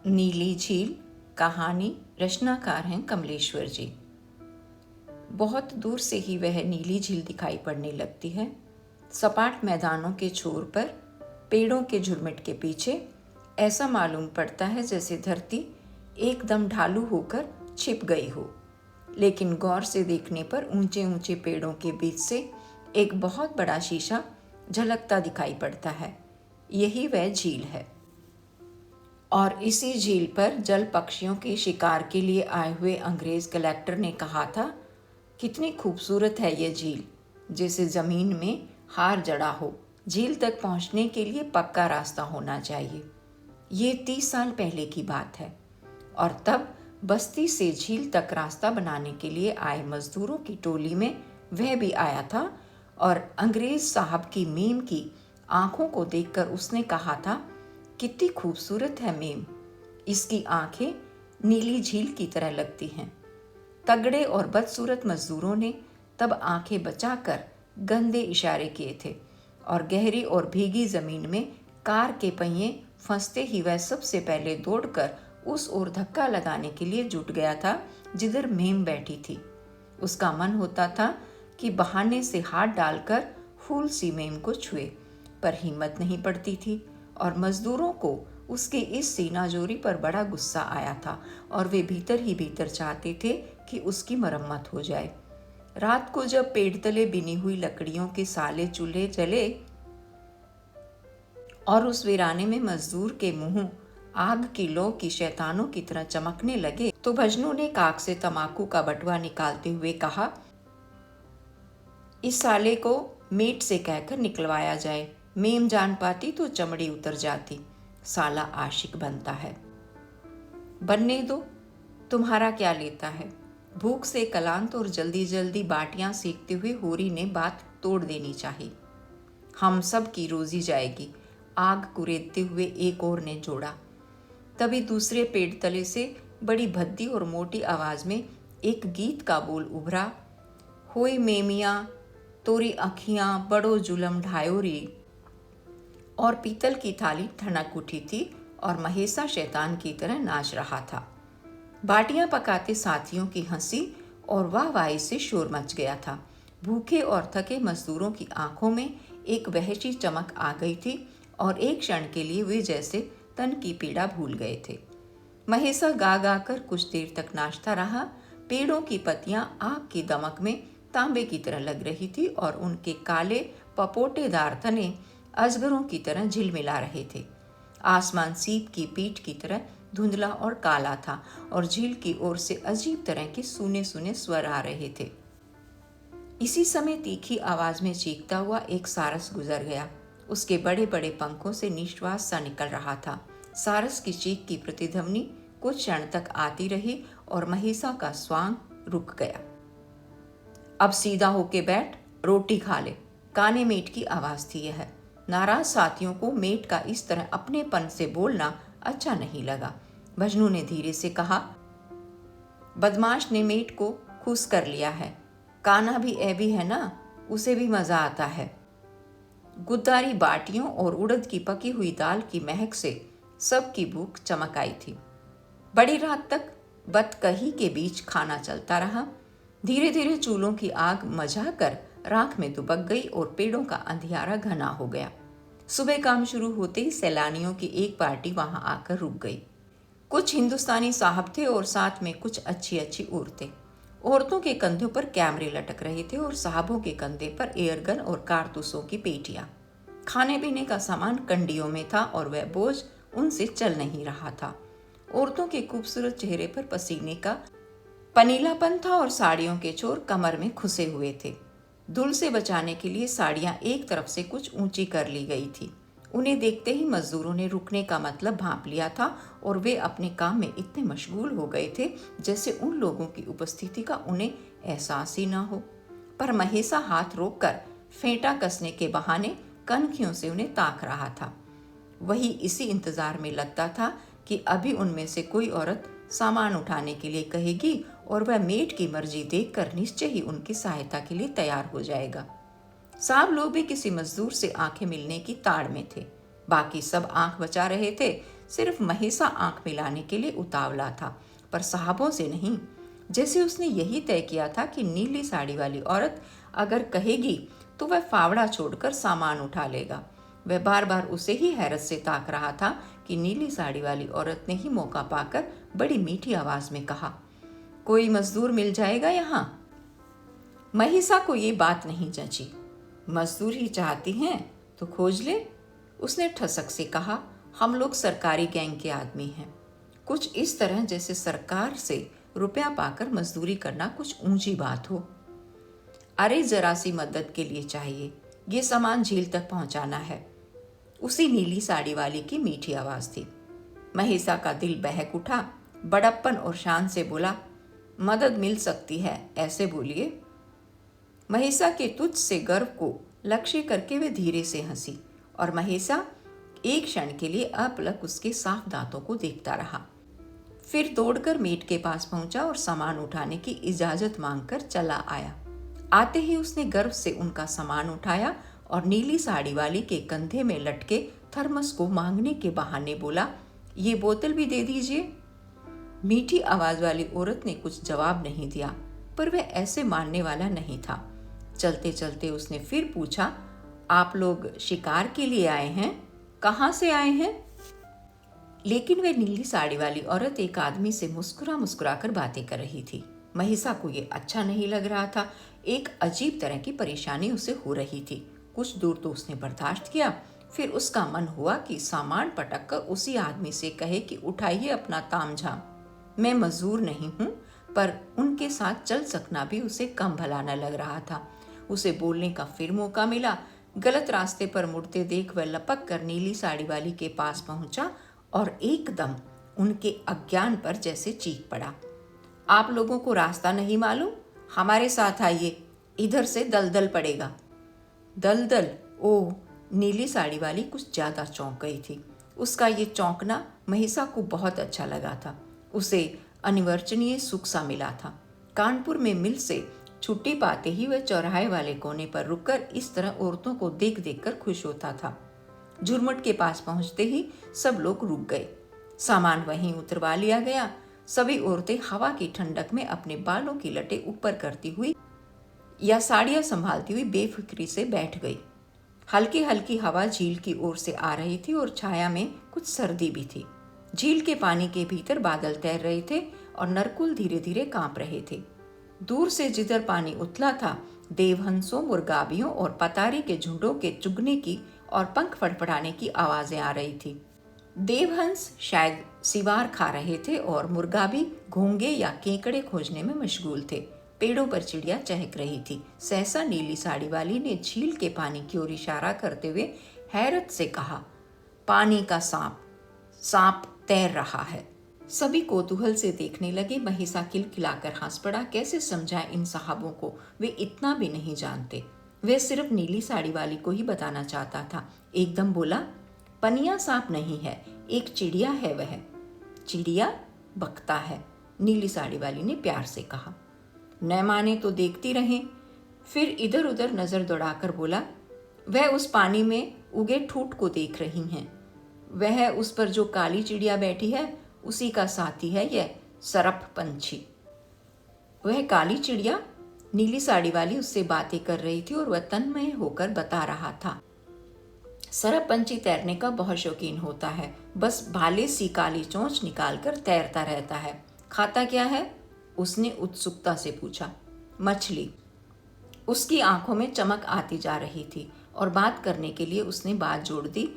नीली झील कहानी रचनाकार हैं कमलेश्वर जी। बहुत दूर से ही वह नीली झील दिखाई पड़ने लगती है। सपाट मैदानों के छोर पर पेड़ों के झुरमुट के पीछे ऐसा मालूम पड़ता है जैसे धरती एकदम ढालू होकर छिप गई हो। लेकिन गौर से देखने पर ऊंचे ऊंचे पेड़ों के बीच से एक बहुत बड़ा शीशा झलकता दिखाई पड़ता है। यही वह झील है। और इसी झील पर जल पक्षियों के शिकार के लिए आए हुए अंग्रेज कलेक्टर ने कहा था, कितनी खूबसूरत है ये झील, जैसे ज़मीन में हार जड़ा हो। झील तक पहुंचने के लिए पक्का रास्ता होना चाहिए। ये 30 साल पहले की बात है। और तब बस्ती से झील तक रास्ता बनाने के लिए आए मजदूरों की टोली में वह भी आया था। और अंग्रेज साहब की मेम की आंखों को देखकर उसने कहा था, कितनी खूबसूरत है मेम, इसकी आंखें नीली झील की तरह लगती हैं। तगड़े और बदसूरत मजदूरों ने तब आंखें बचाकर गंदे इशारे किए थे और गहरी और भीगी जमीन में कार के पहिए फंसते ही वह सबसे पहले दौड़कर उस ओर धक्का लगाने के लिए जुट गया था जिधर मेम बैठी थी। उसका मन होता था कि बहाने से हाथ डालकर फूल सी मेम को छुए, पर हिम्मत नहीं पड़ती थी। और मजदूरों को उसके इस सीनाजोरी पर बड़ा गुस्सा आया था और वे भीतर ही भीतर चाहते थे कि उसकी मरम्मत हो जाए। रात को जब पेड़ तले बिनी हुई लकड़ियों के साले चूल्हे जले और उस वीराने में मजदूर के मुंह आग की लौ की शैतानों की तरह चमकने लगे, तो भजनू ने काक से तमाकू का बटुआ निकालते हुए कहा, इस साले को मेट से कहकर निकलवाया जाए। मेम जान पाती तो चमड़ी उतर जाती। साला आशिक बनता है। बनने दो, तुम्हारा क्या लेता है। भूख से कलांत और जल्दी जल्दी बाटियां सेकते हुए होरी ने बात तोड़ देनी चाहिए। हम सब की रोजी जाएगी, आग कुरेदते हुए एक और ने जोड़ा। तभी दूसरे पेड़ तले से बड़ी भद्दी और मोटी आवाज में एक गीत का बोल उभरा, होई मेमिया तोरी अखियां बड़ो जुलम ढायोरी। और पीतल की थाली ठनक उठी थी और महेसा शैतान की तरह नाच रहा था। बाटियां पकाते साथियों की हंसी और वाहवाही से शोर मच गया था। भूखे और थके मजदूरों की आंखों में एक वहशी चमक आ गई थी और एक क्षण के लिए वे जैसे तन की पीड़ा भूल गए थे। महेसा गा गा कर कुछ देर तक नाचता रहा। पेड़ों की पत्तियां आग की दमक में तांबे की तरह लग रही थी और उनके काले पपोटेदार तने अजगरों की तरह झिलमिला रहे थे। आसमान सीप की पीठ की तरह धुंधला और काला था और झील की ओर से अजीब तरह के सूने सूने स्वर आ रहे थे। इसी समय तीखी आवाज में चीखता हुआ एक सारस गुजर गया। उसके बड़े बड़े पंखों से निश्वास सा निकल रहा था। सारस की चीख की प्रतिध्वनि कुछ क्षण तक आती रही और महेसा का स्वांग रुक गया। अब सीधा होके बैठ, रोटी खा ले, काने मेट की आवाज थी यह। नाराज साथियों को मेट का इस तरह अपनेपन से बोलना अच्छा नहीं लगा। भजनू ने धीरे से कहा, बदमाश ने मेट को खुश कर लिया है। काना भी ऐबी है ना, उसे भी मजा आता है। गुद्दारी बाटियों और उड़द की पकी हुई दाल की महक से सबकी भूख चमक आई थी। बड़ी रात तक बतकही के बीच खाना चलता रहा। धीरे धीरे चूल्हों की आग मझा कर राख में दुबक गई और पेड़ों का अंधियारा घना हो गया। सुबह काम शुरू होते ही सैलानियों की एक पार्टी वहां आकर रुक गई। कुछ हिंदुस्तानी साहब थे और साथ में कुछ अच्छी अच्छी औरतें। औरतों के कंधों पर कैमरे लटक रहे थे और साहबों के कंधे पर एयरगन और कारतूसों की पेटियां। खाने पीने का सामान कंडियों में था और वह बोझ उनसे चल नहीं रहा था। औरतों के खूबसूरत चेहरे पर पसीने का पनीलापन था और साड़ियों के छोर कमर में खुसे हुए थे। धूल से बचाने के लिए साड़ियां एक तरफ से कुछ ऊंची कर ली गई थी। उन्हें देखते ही मजदूरों ने रुकने का मतलब भांप लिया था और वे अपने काम में इतने मशगूल हो गए थे जैसे उन लोगों की उपस्थिति का उन्हें एहसास ही ना हो। पर महेसा हाथ रोककर फेंटा कसने के बहाने कनखियों से उन्हें ताक रहा था। वही इसी इंतजार में लगता था कि अभी उनमें से कोई औरत सामान उठाने के लिए कहेगी और वह मेट की मर्जी देखकर निश्चय ही उनकी सहायता के लिए तैयार हो जाएगा। साहब लोग भी किसी मजदूर से आंखें मिलने की ताड़ में थे। बाकी सब आंख बचा रहे थे। सिर्फ महिसा आंख मिलाने के लिए उतावला था, पर साहबों से नहीं। जैसे उसने यही तय किया था कि नीली साड़ी वाली औरत अगर कहेगी तो वह फावड़ा छोड़कर सामान उठा लेगा। वह बार बार उसे ही हैरत से ताक रहा था कि नीली साड़ी वाली औरत ने ही मौका पाकर बड़ी मीठी आवाज में कहा, कोई मजदूर मिल जाएगा यहाँ? महिसा को ये बात नहीं जची। मजदूर ही चाहती हैं तो खोज ले, उसने ठसक से कहा। हम लोग सरकारी गैंग के आदमी हैं। कुछ इस तरह जैसे सरकार से रुपया पाकर मजदूरी करना कुछ ऊंची बात हो। अरे जरा सी मदद के लिए चाहिए, ये सामान झील तक पहुंचाना है, उसी नीली साड़ी वाली की मीठी आवाज थी। महिसा का दिल बहक उठा। बड़प्पन और शान से बोला, मदद मिल सकती है, ऐसे बोलिए। महिसा के तुच्छ से गर्व को लक्ष्य करके वे धीरे से हंसी और महिसा एक क्षण के लिए अपलक उसके साफ दांतों को देखता रहा। फिर दौड़कर मेट के पास पहुंचा और सामान उठाने की इजाजत मांगकर चला आया। आते ही उसने गर्व से उनका सामान उठाया और नीली साड़ी वाली के कंधे में लटके थर्मस को मांगने के बहाने बोला, ये बोतल भी दे दीजिए। मीठी आवाज वाली औरत ने कुछ जवाब नहीं दिया, पर वह ऐसे मानने वाला नहीं था। चलते चलते उसने फिर पूछा, आप लोग शिकार के लिए आए हैं? कहाँ से आए हैं? लेकिन वह नीली साड़ी वाली औरत एक आदमी से मुस्कुरा मुस्कुरा कर बातें कर रही थी। महिसा को ये अच्छा नहीं लग रहा था। एक अजीब तरह की परेशानी उसे हो रही थी। कुछ दूर तो उसने बर्दाश्त किया, फिर उसका मन हुआ कि सामान पटक कर उसी आदमी से कहे कि उठाइए अपना तामझाम। मैं मजदूर नहीं हूँ, पर उनके साथ चल सकना भी उसे कम भला न लग रहा था। उसे बोलने का फिर मौका मिला। गलत रास्ते पर मुड़ते देख वह लपक कर नीली साड़ी वाली के पास पहुंचा और एकदम उनके अज्ञान पर जैसे चीख पड़ा, आप लोगों को रास्ता नहीं मालूम? हमारे साथ आइए, इधर से दलदल पड़ेगा। दलदल? ओह! नीली साड़ी वाली कुछ ज्यादा चौंक गई थी। उसका ये चौंकना महिसा को बहुत अच्छा लगा था। उसे अनिवर्चनीय सुख सा मिला था। कानपुर में मिल से छुट्टी पाते ही वह चौराहे वाले कोने पर रुककर इस तरह औरतों को देख देख कर खुश होता था। झुरमुट के पास पहुंचते ही सब लोग रुक गए। सामान वहीं उतरवा लिया गया। सभी औरतें हवा की ठंडक में अपने बालों की लटें ऊपर करती हुई या साड़ियां संभालती हुई बेफिक्री से बैठ गई। हल्की हल्की हवा झील की ओर से आ रही थी और छाया में कुछ सर्दी भी थी। झील के पानी के भीतर बादल तैर रहे थे और नरकुल धीरे धीरे कांप रहे थे। दूर से जिधर पानी उथला था, देवहंसों, मुर्गाबियों और पतारी के झुंडों के चुगने की और पंख फड़फड़ाने की आवाजें आ रही थी। देवहंस शायद सिवार खा रहे थे और मुर्गाबी घोंगे या केकड़े खोजने में मशगूल थे। पेड़ों पर चिड़िया चहक रही थी। सहसा नीली साड़ी वाली ने झील के पानी की ओर इशारा करते हुए हैरत से कहा, पानी का सांप, सांप तैर रहा है। सभी कौतूहल से देखने लगे। महिसा किलकिलाकर हंस पड़ा। कैसे समझाएं इन साहबों को, वे इतना भी नहीं जानते। वे सिर्फ नीली साड़ी वाली को ही बताना चाहता था। एकदम बोला, पनिया सांप नहीं है, एक चिड़िया है वह। चिड़िया? बकता है, नीली साड़ी वाली ने प्यार से कहा। न माने तो देखती रहें। फिर इधर उधर नजर दौड़ाकर बोला, वह उस पानी में उगे ठूठ को देख रही हैं। वह उस पर जो काली चिड़िया बैठी है, उसी का साथी है यह सरप पंछी। वह काली चिड़िया? नीली साड़ी वाली उससे बातें कर रही थी और वह तन्मय होकर बता रहा था। सरप पंछी तैरने का बहुत शौकीन होता है, बस भाले सी काली चोंच निकालकर तैरता रहता है। खाता क्या है? उसने उत्सुकता से पूछा। मछली। उसकी आंखों में चमक आती जा रही थी और बात करने के लिए उसने बात जोड़ दी।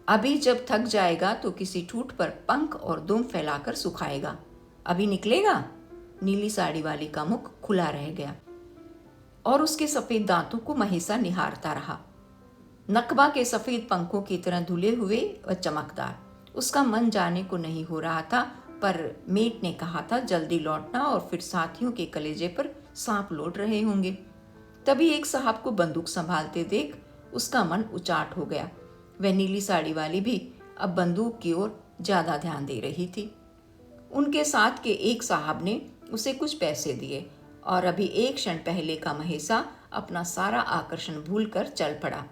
अभी जब थक जाएगा तो किसी ठूठ पर पंख और दुम फैलाकर सुखाएगा। अभी निकलेगा? नीली साड़ी वाली का मुख खुला रह गया और उसके सफेद दांतों को महिसा निहारता रहा। नकबा के सफेद पंखों की तरह धुले हुए व चमकदार। उसका मन जाने को नहीं हो रहा था, पर मेट ने कहा था जल्दी लौटना और फिर साथियों के कलेजे पर सांप लौट रहे होंगे। तभी एक साहब को बंदूक संभालते देख उसका मन उचाट हो गया। वह नीली साड़ी वाली भी अब बंदूक की ओर ज्यादा ध्यान दे रही थी। उनके साथ के एक साहब ने उसे कुछ पैसे दिए और अभी एक क्षण पहले का महिसा अपना सारा आकर्षण भूलकर चल पड़ा।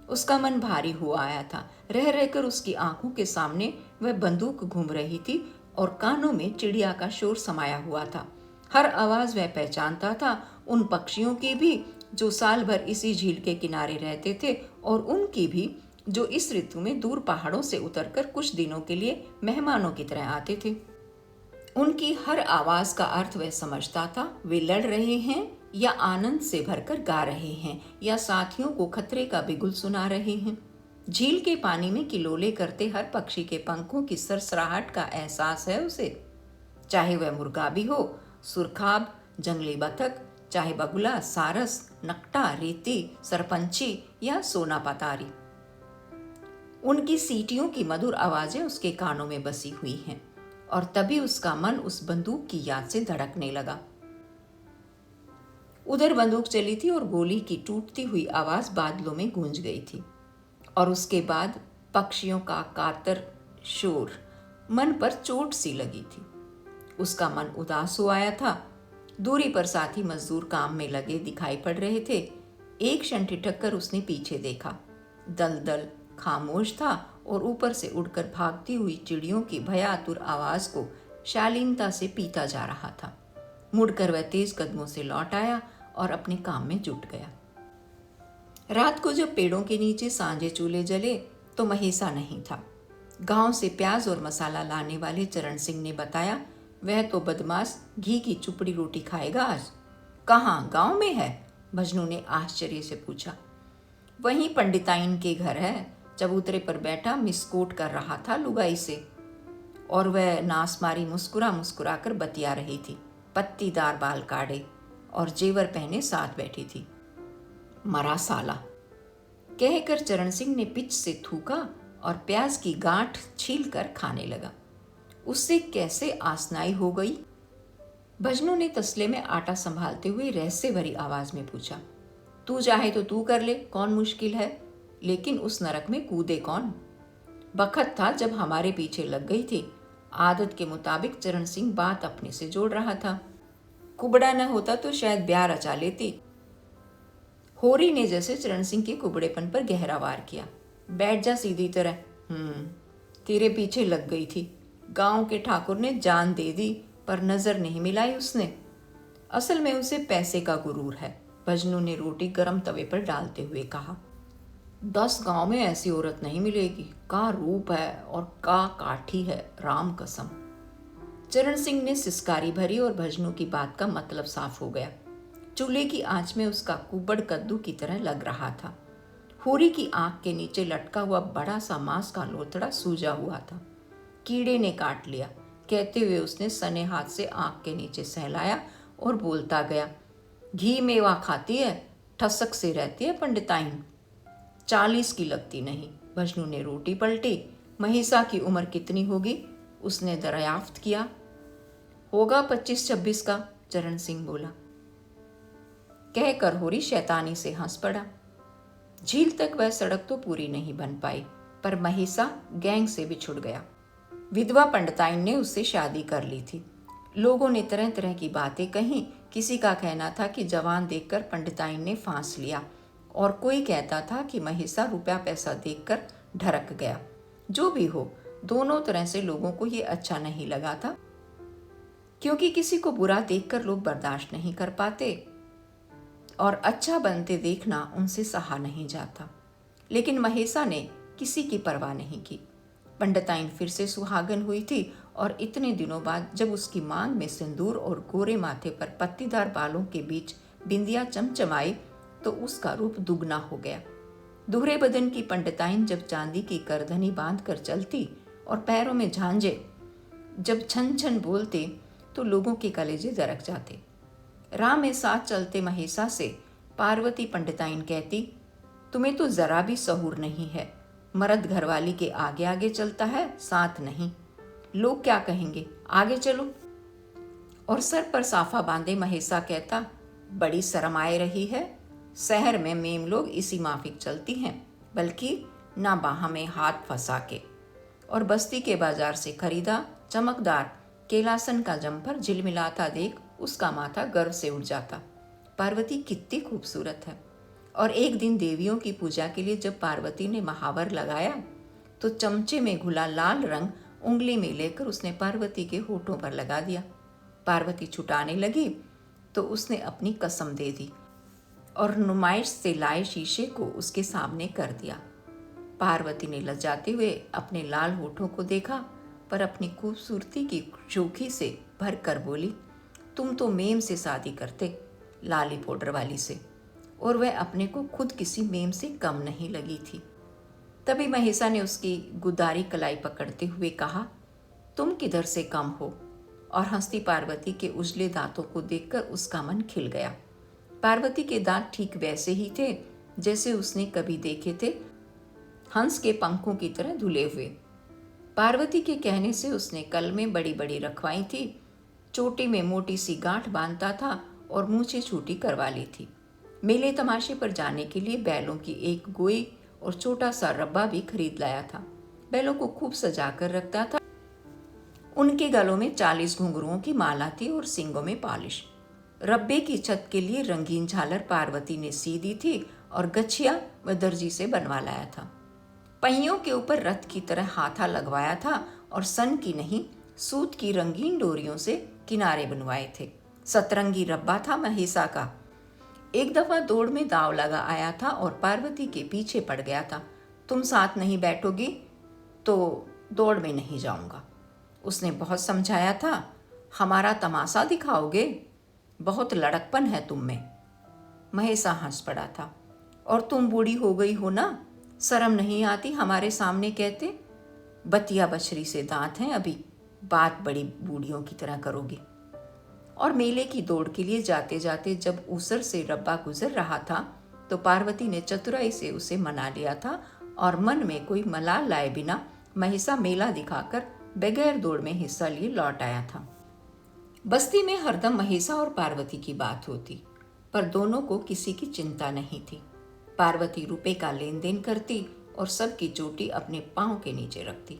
उसका मन भारी हुआ आया था। रह रहकर उसकी आंखों के सामने वह बंदूक घूम रही थी और कानों में चिड़िया का शोर समाया हुआ था। हर आवाज वह पहचानता था, उन पक्षियों की भी जो साल भर इसी झील के किनारे रहते थे और उनकी भी जो इस ऋतु में दूर पहाड़ों से उतरकर कुछ दिनों के लिए मेहमानों की तरह आते थे। उनकी हर आवाज का अर्थ वह समझता था। वे लड़ रहे हैं या आनंद से भरकर गा रहे हैं या साथियों को खतरे का बिगुल सुना रहे हैं। झील के पानी में किलोले करते हर पक्षी के पंखों की सरसराहट का एहसास है उसे, चाहे वह मुर्गा भी हो, सुरखाब, जंगली बतख, चाहे बगुला, सारस, नकटा, रेती, सरपंची या सोना पतारी। उनकी सीटियों की मधुर आवाजें उसके कानों में बसी हुई हैं और तभी उसका मन उस बंदूक की याद से धड़कने लगा। उधर बंदूक चली थी और गोली की टूटती हुई आवाज बादलों में गूंज गई थी और उसके बाद पक्षियों का कातर शोर मन पर चोट सी लगी थी। उसका मन उदास हो आया था। दूरी पर साथी मजदूर काम में लगे दिखाई पड़ रहे थे। एक क्षण ठिठक कर उसने पीछे देखा। दलदल खामोश था और ऊपर से उड़कर भागती हुई चिड़ियों की भयातुर आवाज को शालीनता से पीता जा रहा था। मुड़कर वह तेज कदमों से लौट आया और अपने काम में जुट गया। रात को जब पेड़ों के नीचे सांझे चूल्हे जले तो महेसा नहीं था। गांव से प्याज और मसाला लाने वाले चरण सिंह ने बताया, वह तो बदमाश घी की चुपड़ी रोटी खाएगा आज। कहाँ, गांव में है? भजनू ने आश्चर्य से पूछा। वहीं पंडिताइन के घर है। चबूतरे पर बैठा मिसकोट कर रहा था लुगाई से और वह नासमारी मुस्कुरा मुस्कुरा कर बतिया रही थी। पत्तीदार बाल काटे और जेवर पहने साथ बैठी थी। मरा साला, कहकर चरण सिंह ने पिच से थूका और प्याज की गांठ छील कर खाने लगा। उससे कैसे आसनाई हो गई? भजनू ने तसले में आटा संभालते हुए रहस्य भरी आवाज में पूछा। तू चाहे तो तू कर ले, कौन मुश्किल है, लेकिन उस नरक में कूदे कौन? बखत था जब हमारे पीछे लग गई थी। आदत के मुताबिक चरण सिंह बात अपने से जोड़ रहा था। कुबड़ा न होता तो शायद ब्याह रचा लेती। होरी ने जैसे चरण सिंह के कुबड़ेपन पर गहरा वार किया। बैठ जा सीधी तरह। तेरे पीछे लग गई थी। गांव के ठाकुर ने जान दे दी पर नजर नहीं मिलाई उसने। असल में उसे पैसे का गुरूर है, भजनू ने रोटी गरम तवे पर डालते हुए कहा। 10 गांव में ऐसी औरत नहीं मिलेगी। का रूप है और का काठी है, राम कसम। चरण सिंह ने सिसकारी भरी और भजनू की बात का मतलब साफ हो गया। चूल्हे की आंच में उसका कुबड़ कद्दू की तरह लग रहा था। होरी की आंख के नीचे लटका हुआ बड़ा सा मांस का लोथड़ा सूजा हुआ था। कीड़े ने काट लिया, कहते हुए उसने सने हाथ से आंख के नीचे सहलाया और बोलता गया। घी मेवा खाती है, ठसक से रहती है पंडिताइन। 40 की लगती नहीं। भजनू ने रोटी पलटी। महिषा की उम्र कितनी होगी? उसने दरियाफ्त किया। होगा 25-26 का, चरण सिंह बोला। कहकर होरी शैतानी से हंस पड़ा। झील तक वह सड़क तो पूरी नहीं बन पाई, पर महिषा गैंग से बिछुड़ गया। विधवा पंडिताइन ने उससे शादी कर ली थी। लोगों ने तरह तरह की बातें कहीं। किसी का कहना था कि जवान देखकर पंडिताइन ने फांस लिया और कोई कहता था कि महिषा रुपया पैसा देखकर ढरक गया। जो भी हो, दोनों तरह से लोगों को ये अच्छा नहीं लगा था, क्योंकि किसी को बुरा देखकर लोग बर्दाश्त नहीं कर पाते और अच्छा बनते देखना उनसे सहा नहीं जाता। लेकिन महिषा ने किसी की परवाह नहीं की। पंडिताइन फिर से सुहागन हुई थी और इतने दिनों बाद जब उसकी मांग में सिंदूर और गोरे माथे पर पत्तीदार बालों के बीच बिंदिया चमचमाई तो उसका रूप दुगना हो गया। दुहरे बदन की पंडिताइन जब चांदी की करधनी बांध कर चलती और पैरों में झांझे जब छन छन बोलते तो लोगों के कलेजे दरक जाते। राह में साथ चलते महिषा से पार्वती पंडिताइन कहती, तुम्हें तो जरा भी सहूर नहीं है। मर्द घरवाली के आगे आगे चलता है, साथ नहीं। लोग क्या कहेंगे, आगे चलो। और सर पर साफा बांधे महिषा कहता, बड़ी शर्म आए रही है। शहर में मेम लोग इसी माफिक चलती हैं, बल्कि ना बाह में हाथ फंसा के। और बस्ती के बाजार से खरीदा चमकदार केलासन का जम्पर झिलमिलाता देख उसका माथा गर्व से उठ जाता। पार्वती कितनी खूबसूरत है। और एक दिन देवियों की पूजा के लिए जब पार्वती ने महावर लगाया तो चमचे में घुला लाल रंग उंगली में लेकर उसने पार्वती के होठों पर लगा दिया। पार्वती छुटाने लगी तो उसने अपनी कसम दे दी और नुमाइश से लाए शीशे को उसके सामने कर दिया। पार्वती ने लजाते हुए अपने लाल होठों को देखा, पर अपनी खूबसूरती की शोखी से भर कर बोली, तुम तो मेम से शादी करते, लाली पाउडर वाली से। और वह अपने को खुद किसी मेम से कम नहीं लगी थी। तभी महेशा ने उसकी गुदारी कलाई पकड़ते हुए कहा, तुम किधर से कम हो। और हंसती पार्वती के उजले दांतों को देखकर उसका मन खिल गया। पार्वती के दांत ठीक वैसे ही थे जैसे उसने कभी देखे थे, हंस के पंखों की तरह धुले हुए। पार्वती के कहने से उसने कल में बड़ी बड़ी रखवाई थी, चोटी में मोटी सी गांठ बांधता था और मूछें छूटी करवा ली थी। मेले तमाशे पर जाने के लिए बैलों की एक गोई और छोटा सा रब्बा भी खरीद लाया था। बैलों को खूब सजा कर रखता था। उनके गलों में 40 घुंघरुओं की माला थी और सींगों में पॉलिश। रब्बे की छत के लिए रंगीन झालर पार्वती ने सी दी थी और गछिया व दर्जी से बनवा लाया था। पहियों के ऊपर रथ की तरह हाथा लगवाया था और सन की नहीं, सूत की रंगीन डोरियों से किनारे बनवाए थे। सतरंगी रब्बा था महेशा का। एक दफा दौड़ में दाव लगा आया था और पार्वती के पीछे पड़ गया था। तुम साथ नहीं बैठोगी तो दौड़ में नहीं जाऊंगा। उसने बहुत समझाया था, हमारा तमाशा दिखाओगे, बहुत लड़कपन है तुम में। महेशा हंस पड़ा था। और तुम बूढ़ी हो गई हो ना, शर्म नहीं आती हमारे सामने कहते? बतिया बछरी से दांत हैं अभी, बात बड़ी बूढ़ियों की तरह करोगी। और मेले की दौड़ के लिए जाते जाते जब ऊसर से रब्बा गुजर रहा था तो पार्वती ने चतुराई से उसे मना लिया था और मन में कोई मलाल लाए बिना महेशा मेला दिखाकर बगैर दौड़ में हिस्सा लिए लौट आया था। बस्ती में हरदम महेशा और पार्वती की बात होती, पर दोनों को किसी की चिंता नहीं थी। पार्वती रुपए का लेन देन करती और सबकी चोटी अपने पांव के नीचे रखती।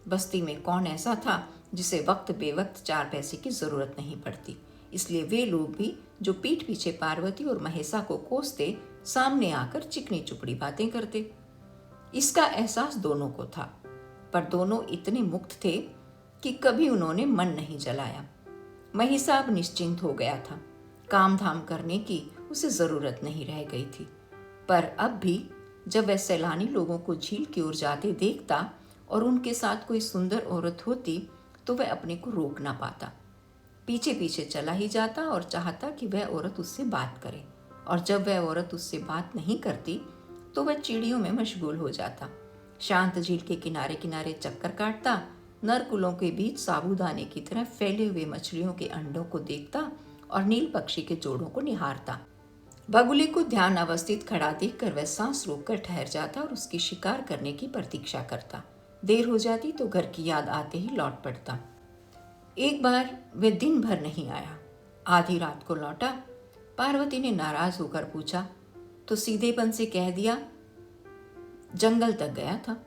बस्ती में कौन ऐसा था जिसे वक्त बेवक्त 4 पैसे की जरूरत नहीं पड़ती। इसलिए वे लोग भी जो पीठ पीछे पार्वती और महेशा को कोसते, सामने आकर चिकनी चुपड़ी बातें करते। इसका एहसास दोनों को था, पर दोनों इतने मुक्त थे कि कभी उन्होंने मन नहीं जलाया। महेशा अब निश्चिंत हो गया था। काम धाम करने की उसे जरूरत नहीं रह गई थी। पर अब भी जब वह सैलानी लोगों को झील की ओर जाते देखता और उनके साथ कोई सुंदर औरत होती तो वह अपने को रोक ना पाता। पीछे पीछे चला ही जाता और चाहता कि वह औरत उससे बात करे। और जब वह औरत उससे बात नहीं करती तो वह चिड़ियों में मशगूल हो जाता। शांत झील के किनारे किनारे चक्कर काटता, नरकुलों के बीच साबूदाने की तरह फैले हुए मछलियों के अंडों को देखता और नील पक्षी के जोड़ों को निहारता। बगुले को ध्यान अवस्थित खड़ा देखकर वह सांस रोककर ठहर जाता और उसकी शिकार करने की प्रतीक्षा करता। देर हो जाती तो घर की याद आते ही लौट पड़ता। एक बार वह दिन भर नहीं आया, आधी रात को लौटा। पार्वती ने नाराज होकर पूछा तो सीधेपन से कह दिया, जंगल तक गया था।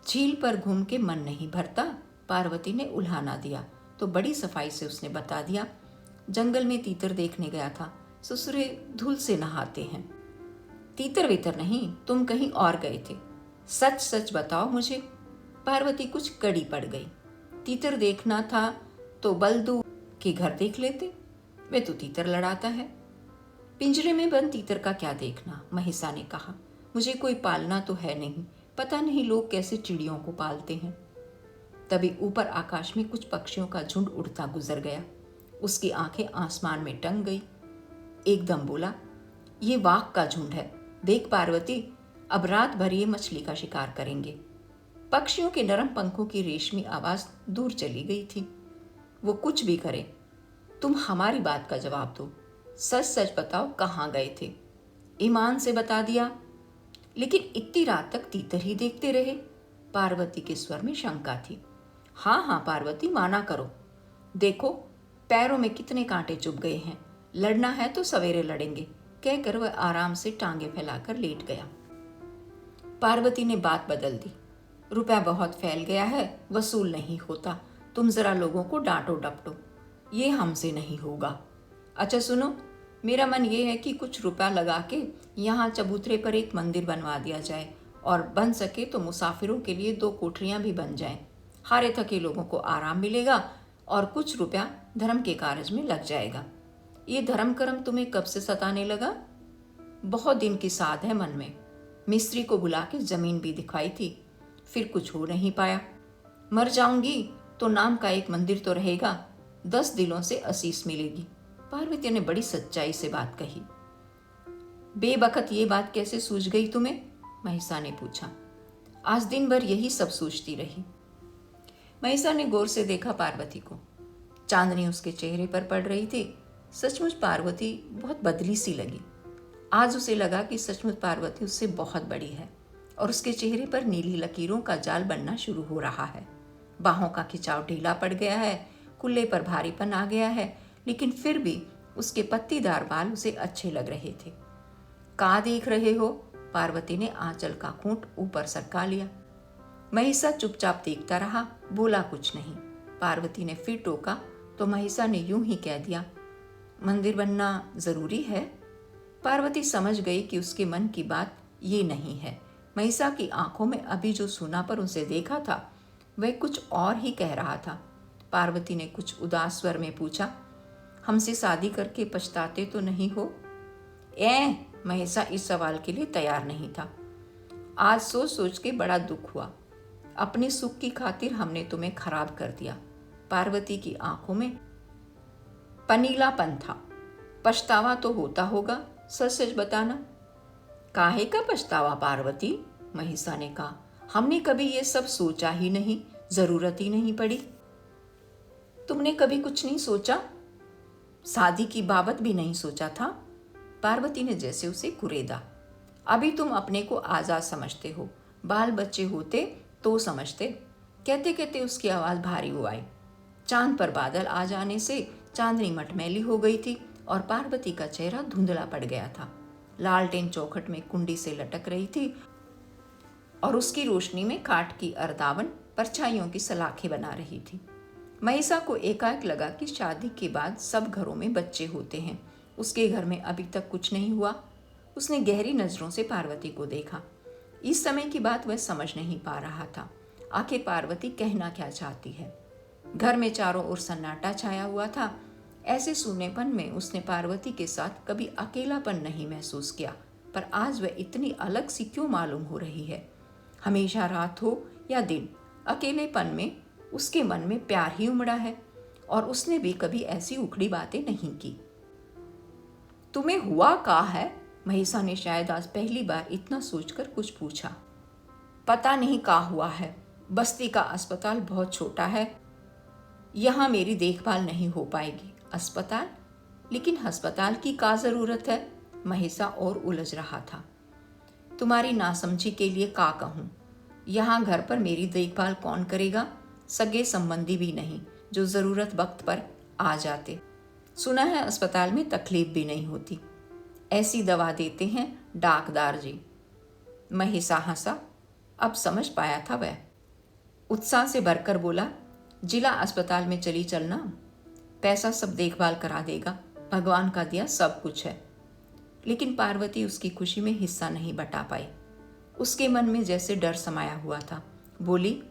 झील पर घूम के मन नहीं भरता, पार्वती ने उल्हाना दिया तो बड़ी सफाई से उसने बता दिया, जंगल में तीतर देखने गया था, ससुरे धूल से नहाते हैं। तीतर वीतर नहीं, तुम कहीं और गए थे, सच सच बताओ मुझे। पार्वती कुछ कड़ी पड़ गई। तीतर देखना था तो बलदू के घर देख लेते, वे तो तीतर लड़ाता है। पिंजरे में बंद तीतर का क्या देखना, महेशा ने कहा, मुझे कोई पालना तो है नहीं, पता नहीं लोग कैसे चिड़ियों को पालते हैं। तभी ऊपर आकाश में कुछ पक्षियों का झुंड उड़ता गुजर गया। उसकी आंखें आसमान में टंग गई। एकदम बोला, ये वाघ का झुंड है, देख पार्वती, अब रात भर ये मछली का शिकार करेंगे। पक्षियों के नरम पंखों की रेशमी आवाज दूर चली गई थी। वो कुछ भी करे, तुम हमारी बात का जवाब दो, सच सच बताओ कहाँ गए थे। ईमान से बता दिया, लेकिन इतनी रात तक तीतर ही देखते रहे। पार्वती के स्वर में शंका थी। हाँ हाँ पार्वती, माना करो, देखो पैरों में कितने कांटे चुभ गए हैं, लड़ना है तो सवेरे लड़ेंगे, कहकर वह आराम से टांगे फैलाकर लेट गया। पार्वती ने बात बदल दी, रुपया बहुत फैल गया है, वसूल नहीं होता, तुम जरा लोगों को डांटो डपटो, ये हमसे नहीं होगा। अच्छा सुनो, मेरा मन ये है कि कुछ रुपया लगा के यहाँ चबूतरे पर एक मंदिर बनवा दिया जाए और बन सके तो मुसाफिरों के लिए 2 कोठरियाँ भी बन जाएं। हारे थके लोगों को आराम मिलेगा और कुछ रुपया धर्म के कार्य में लग जाएगा। ये धर्म कर्म तुम्हें कब से सताने लगा? बहुत दिन की साध है मन में। मिस्त्री को बुला के जमीन भी दिखाई थी, फिर कुछ हो नहीं पाया। मर जाऊंगी तो नाम का एक मंदिर तो रहेगा, 10 दिलों से आशीष मिलेगी। पार्वती ने बड़ी सच्चाई से बात कही। बेबखत ये बात कैसे सूझ गई तुम्हें? महिषा ने पूछा। आज दिन भर यही सब सोचती रही। महिषा ने गौर से देखा पार्वती को। चांदनी उसके चेहरे पर पड़ रही थी। सचमुच पार्वती बहुत बदली सी लगी। आज उसे लगा कि सचमुच पार्वती उससे बहुत बड़ी है और उसके चेहरे पर नीली लकीरों का जाल बनना शुरू हो रहा है। बाहों का खिंचाव ढीला पड़ गया है, कुल्ले पर भारीपन आ गया है, लेकिन फिर भी उसके पत्तीदार बाल उसे अच्छे लग रहे थे। कहाँ देख रहे हो? पार्वती ने आंचल का खूंट ऊपर सरका लिया। महिषा चुपचाप देखता रहा, बोला कुछ नहीं। पार्वती ने फिर टोका तो महिषा ने यूं ही कह दिया, मंदिर बनना जरूरी है। पार्वती समझ गई कि उसके मन की बात ये नहीं है। महिषा की आंखों में अभी जो सूनापन उसे देखा था वह कुछ और ही कह रहा था। पार्वती ने कुछ उदास स्वर में पूछा, हमसे शादी करके पछताते तो नहीं हो? महिषा इस सवाल के लिए तैयार नहीं था। आज सोच सोच के बड़ा दुख हुआ। अपने सुख की खातिर हमने तुम्हें खराब कर दिया। पार्वती की आंखों में पनीलापन था। पछतावा तो होता होगा, सच सच बताना। काहे का पछतावा पार्वती? महिषा ने कहा। हमने कभी ये सब सोचा ही नहीं, जरूरत ही नहीं पड़ी। तुमने कभी कुछ नहीं सोचा? शादी की बाबत भी नहीं सोचा था? पार्वती ने जैसे उसे कुरेदा। अभी तुम अपने को आजाद समझते हो, बाल बच्चे होते तो समझते। कहते कहते उसकी आवाज भारी हो आई। चांद पर बादल आ जाने से चांदनी मटमैली हो गई थी और पार्वती का चेहरा धुंधला पड़ गया था। लालटेन चौखट में कुंडी से लटक रही थी और उसकी रोशनी में काठ की अर्दावन परछाइयों की सलाखें बना रही थी। महिषा को एकाएक लगा कि शादी के बाद सब घरों में बच्चे होते हैं, उसके घर में अभी तक कुछ नहीं हुआ। उसने गहरी नजरों से पार्वती को देखा। इस समय की बात वह समझ नहीं पा रहा था। आखिर पार्वती कहना क्या चाहती है? घर में चारों ओर सन्नाटा छाया हुआ था। ऐसे सूनेपन में उसने पार्वती के साथ कभी अकेलापन नहीं महसूस किया, पर आज वह इतनी अलग सी क्यों मालूम हो रही है? हमेशा रात हो या दिन, अकेलेपन में उसके मन में प्यार ही उमड़ा है और उसने भी कभी ऐसी उखड़ी बातें नहीं की। तुम्हें हुआ क्या है? महिषा ने शायद आज पहली बार इतना सोचकर कुछ पूछा। पता नहीं क्या हुआ है। बस्ती का अस्पताल बहुत छोटा है, यहाँ मेरी देखभाल नहीं हो पाएगी। अस्पताल? लेकिन अस्पताल की क्या जरूरत है? महिषा और उलझ रहा था। तुम्हारी नासमझी के लिए क्या कहूँ? यहाँ घर पर मेरी देखभाल कौन करेगा? सगे संबंधी भी नहीं जो जरूरत वक्त पर आ जाते। सुना है अस्पताल में तकलीफ भी नहीं होती। ऐसी दवा देते हैं डाकदार जी। महिषा हंसा। अब समझ पाया था वह। उत्साह से भरकर बोला, जिला अस्पताल में चली चलना, पैसा सब देखभाल करा देगा, भगवान का दिया सब कुछ है। लेकिन पार्वती उसकी खुशी में हिस्सा नहीं बटा पाई। उसके मन में जैसे डर समाया हुआ था। बोली,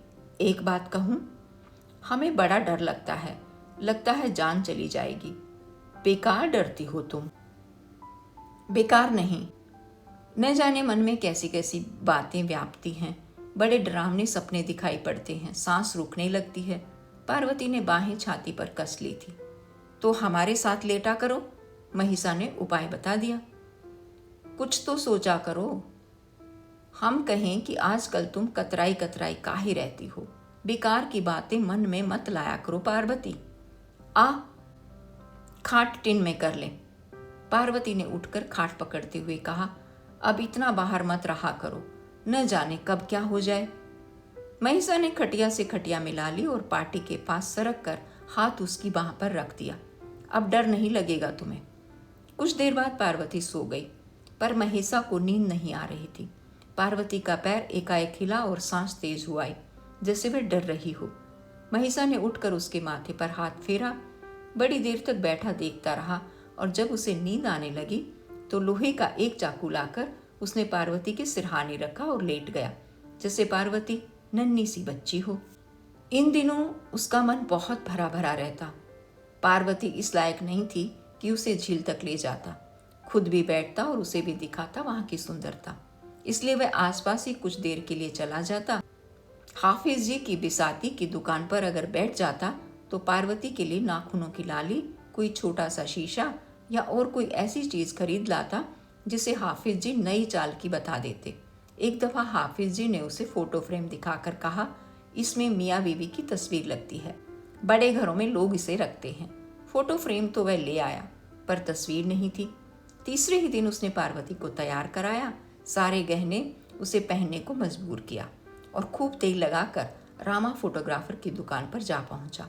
एक बात कहूँ, हमें बड़ा डर लगता है जान चली जाएगी। बेकार डरती हो तुम। बेकार नहीं, न जाने मन में कैसी कैसी बातें व्यापती हैं। बड़े डरावने सपने दिखाई पड़ते हैं, सांस रुकने लगती है। पार्वती ने बाहें छाती पर कस ली थी। तो हमारे साथ लेटा करो, महिषा ने उपाय बता दिया। कुछ तो सोचा करो। हम कहें कि आजकल तुम कतराई कतराई काहे रहती हो। बेकार की बातें मन में मत लाया करो पार्वती। खाट टिन में कर ले। पार्वती ने उठकर खाट पकड़ते हुए कहा, अब इतना बाहर मत रहा करो, न जाने कब क्या हो जाए। महिषा ने खटिया से खटिया मिला ली और पाटी के पास सरक कर हाथ उसकी बाह पर रख दिया। अब डर नहीं लगेगा तुम्हें। कुछ देर बाद पार्वती सो गई, पर महिषा को नींद नहीं आ रही थी। पार्वती का पैर एकाएक हिला और सांस तेज हुआ, जैसे वह डर रही हो। महिषा ने उठकर उसके माथे पर हाथ फेरा। बड़ी देर तक बैठा देखता रहा और जब उसे नींद आने लगी तो लोहे का एक चाकू लाकर उसने पार्वती के सिरहाने रखा और लेट गया, जैसे पार्वती नन्ही सी बच्ची हो। इन दिनों उसका मन बहुत भरा भरा रहता। पार्वती इस लायक नहीं थी कि उसे झील तक ले जाता, खुद भी बैठता और उसे भी दिखाता वहां की सुंदरता। इसलिए वह आसपास ही कुछ देर के लिए चला जाता। हाफिज जी की बिसाती की दुकान पर अगर बैठ जाता तो पार्वती के लिए नाखूनों की लाली, कोई छोटा सा शीशा या और कोई ऐसी चीज खरीद लाता जिसे हाफिज जी नई चाल की बता देते। एक दफा हाफिज जी ने उसे फोटो फ्रेम दिखाकर कहा, इसमें मियाँ बीवी की तस्वीर लगती है, बड़े घरों में लोग इसे रखते हैं। फोटो फ्रेम तो वह ले आया, पर तस्वीर नहीं थी। तीसरे ही दिन उसने पार्वती को तैयार कराया, सारे गहने उसे पहनने को मजबूर किया और खूब तेल लगाकर रामा फोटोग्राफर की दुकान पर जा पहुंचा।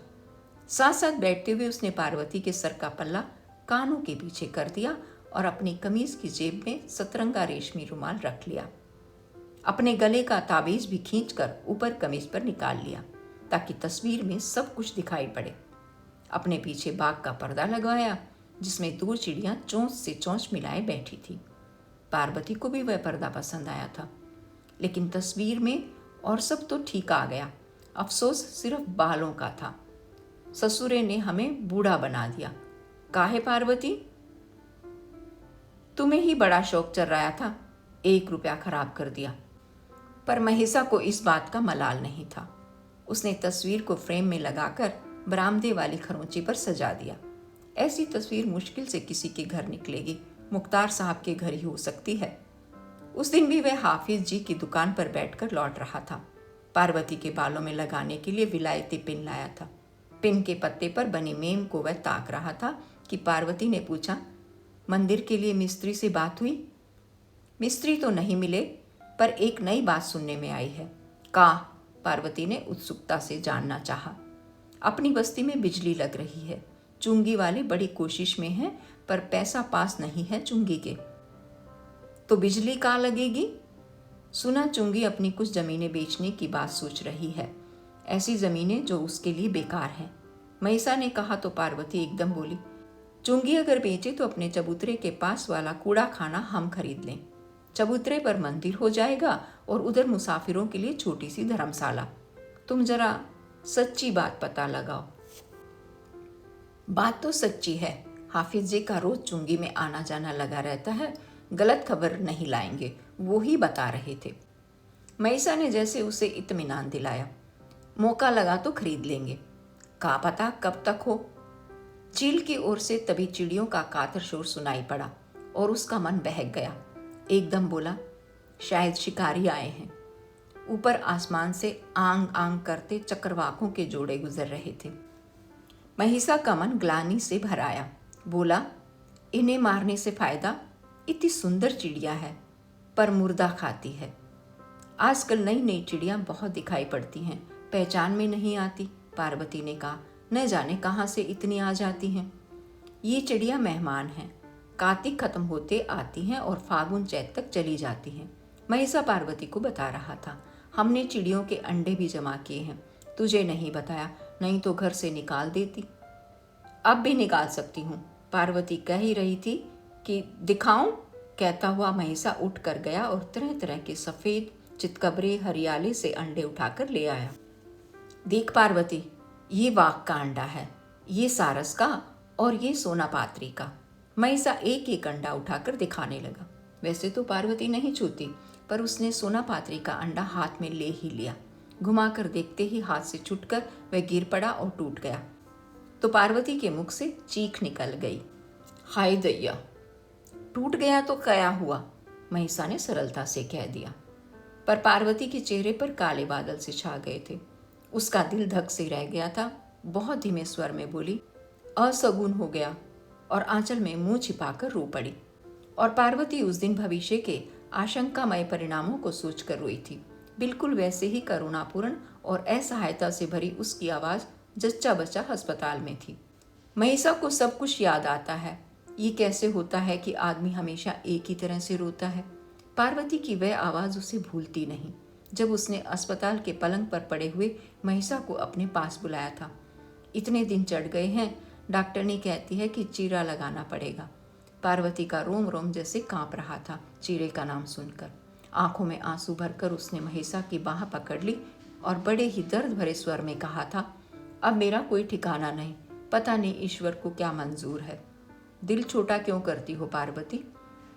साथ साथ बैठते हुए उसने पार्वती के सर का पल्ला कानों के पीछे कर दिया और अपनी कमीज की जेब में सतरंगा रेशमी रुमाल रख लिया। अपने गले का ताबीज भी खींचकर ऊपर कमीज पर निकाल लिया ताकि तस्वीर में सब कुछ दिखाई पड़े। अपने पीछे बाग का पर्दा लगवाया जिसमें 2 चिड़ियां चोंच से चोंच मिलाए बैठी थी। पार्वती को भी वह पर्दा पसंद आया था, लेकिन तस्वीर में और सब तो ठीक आ गया, अफसोस सिर्फ बालों का था। ससुरे ने हमें बूढ़ा बना दिया। काहे पार्वती, तुम्हें ही बड़ा शौक चल रहा था, 1 रुपया खराब कर दिया। पर महिषा को इस बात का मलाल नहीं था। उसने तस्वीर को फ्रेम में लगाकर बरामदे वाली खरोंची पर सजा दिया। ऐसी तस्वीर मुश्किल से किसी के घर निकलेगी, मुख्तार साहब के घर ही हो सकती है। उस दिन भी वह हाफिज जी की दुकान पर बैठकर लौट रहा था। पार्वती के बालों में लगाने के लिए विलायती पिन लाया था। पिन के पत्ते पर बनी मेम को वह ताक रहा था कि पार्वती ने पूछा, मंदिर के लिए मिस्त्री से बात हुई? मिस्त्री तो नहीं मिले, पर एक नई बात सुनने में आई है। का? पार्वती ने उत्सुकता से जानना चाहा। अपनी बस्ती में बिजली लग रही है। चुंगी वाले बड़ी कोशिश में हैं, पर पैसा पास नहीं है चुंगी के। तो बिजली कहाँ लगेगी? सुना चुंगी अपनी कुछ जमीनें बेचने की बात सोच रही है, ऐसी जमीनें जो उसके लिए बेकार हैं। महिषा ने कहा तो पार्वती एकदम बोली, चुंगी अगर बेचे तो अपने चबूतरे के पास वाला कूड़ा खाना हम खरीद लें। चबूतरे पर मंदिर हो जाएगा और उधर मुसाफिरों के लिए छोटी सी धर्मशाला। तुम जरा सच्ची बात पता लगाओ। बात तो सच्ची है, हाफिज जी का रोज चुंगी में आना जाना लगा रहता है, गलत खबर नहीं लाएंगे, वो ही बता रहे थे। महिषा ने जैसे उसे इत्मीनान दिलाया। मौका लगा तो खरीद लेंगे, का पता कब तक हो। चील की ओर से तभी चिड़ियों का कातर शोर सुनाई पड़ा और उसका मन बहक गया। एकदम बोला, शायद शिकारी आए हैं। ऊपर आसमान से आंग आंग करते चक्रवाकों के जोड़े गुजर रहे थे। महिषा का मन ग्लानि से भर आया। बोला, इन्हें मारने से फायदा, इतनी सुंदर चिड़िया है पर मुर्दा खाती है। आजकल नई नई चिड़ियां बहुत दिखाई पड़ती हैं, पहचान में नहीं आती। पार्वती ने कहा, न जाने कहाँ से इतनी आ जाती हैं। ये चिड़िया मेहमान हैं, कार्तिक खत्म होते आती हैं और फागुन चैत तक चली जाती हैं। महिषा पार्वती को बता रहा था, हमने चिड़ियों के अंडे भी जमा किए हैं, तुझे नहीं बताया, नहीं तो घर से निकाल देती। अब भी निकाल सकती हूँ, पार्वती कह ही रही थी कि दिखाऊं। कहता हुआ महिषा उठ कर गया और तरह तरह के सफेद चितकबरे हरियाली से अंडे उठाकर ले आया। देख पार्वती, ये वाघ का अंडा है, ये सारस का और ये सोना पात्री का। महिषा एक एक अंडा उठाकर दिखाने लगा। वैसे तो पार्वती नहीं छूती, पर उसने सोना पात्री का अंडा हाथ में ले ही लिया। घुमाकर देखते ही हाथ से छूटकर वह गिर पड़ा और टूट गया। तो पार्वती के मुख से चीख निकल गई, हाय दैया, टूट गया तो क्या हुआ? महिषा ने सरलता से कह दिया। पर पार्वती के चेहरे पर काले बादल से छा गए थे। उसका दिल धक से रह गया था। बहुत धीमे स्वर में बोली, असगुन हो गया, और आंचल में मुंह छिपाकर रो पड़ी। और पार्वती उस दिन भविष्य के आशंकामय परिणामों को सोचकर रोई थी। बिल्कुल वैसे ही करुणापूर्ण और असहायता से भरी उसकी आवाज जच्चा बच्चा अस्पताल में थी। महिषा को सब कुछ याद आता है। ये कैसे होता है कि आदमी हमेशा एक ही तरह से रोता है? पार्वती की वह आवाज उसे भूलती नहीं, जब उसने अस्पताल के पलंग पर पड़े हुए महिषा को अपने पास बुलाया था। इतने दिन चढ़ गए हैं, डॉक्टरनी कहती है कि चीरा लगाना पड़ेगा। पार्वती का रोम रोम जैसे कांप रहा था चीरे का नाम सुनकर। आंखों में आंसू भरकर उसने महिषा की बाह पकड़ ली और बड़े ही दर्द भरे स्वर में कहा था, अब मेरा कोई ठिकाना नहीं, पता नहीं ईश्वर को क्या मंजूर है। दिल छोटा क्यों करती हो पार्वती?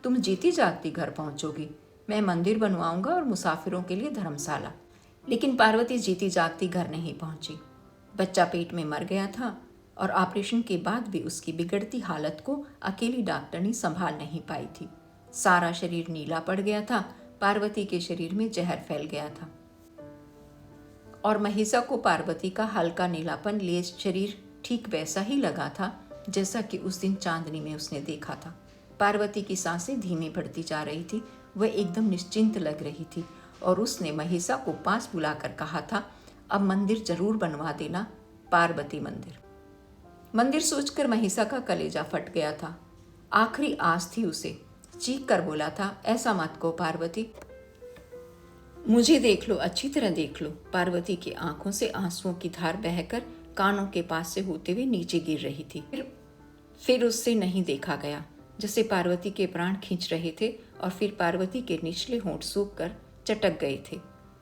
तुम जीती जागती घर पहुंचोगी, मैं मंदिर बनवाऊंगा और मुसाफिरों के लिए धर्मशाला। लेकिन पार्वती जीती जागती घर नहीं पहुंची। बच्चा पेट में मर गया था और ऑपरेशन के बाद भी उसकी बिगड़ती हालत को अकेली डॉक्टरनी संभाल नहीं पाई थी। सारा शरीर नीला पड़ गया था, पार्वती के शरीर में जहर फैल गया था और महिषा को पार्वती का हल्का नीलापन लिए शरीर ठीक वैसा ही लगा था जैसा कि उस दिन चांदनी में उसने देखा था। पार्वती की सांसें धीमी पड़ती जा रही थी, वह एकदम निश्चिंत लग रही थी और उसने महिषा को पास बुलाकर कहा था, अब मंदिर जरूर बनवा देना, पार्वती मंदिर। मंदिर सोचकर महिषा का कलेजा फट गया था। आखिरी आस थी उसे। चीख कर बोला था, ऐसा मत कहो पार्वती, मुझे देख लो, अच्छी तरह देख लो। पार्वती की आंखों से आंसुओं की धार बहकर कानों के पास से होते हुए नीचे गिर रही थी। फिर उससे नहीं देखा गया, जैसे पार्वती के प्राण खींच रहे थे और फिर पार्वती के निचले होंठ सूख कर चटक गए थे।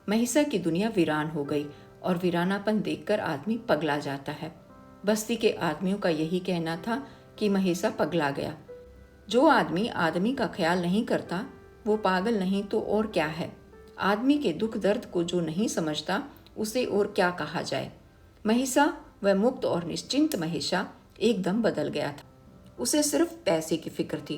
महिषा की दुनिया वीरान हो गई और वीरानापन देखकर आदमी पगला जाता है। बस्ती के आदमियों का यही कहना था कि महिषा पगला गया। जो आदमी आदमी का ख्याल नहीं करता वो पागल नहीं तो और क्या है। आदमी के दुख दर्द को जो नहीं समझता उसे और क्या कहा जाए। महिषा, वह मुक्त और निश्चिंत महिषा, एकदम बदल गया था। उसे सिर्फ पैसे की फिक्र थी।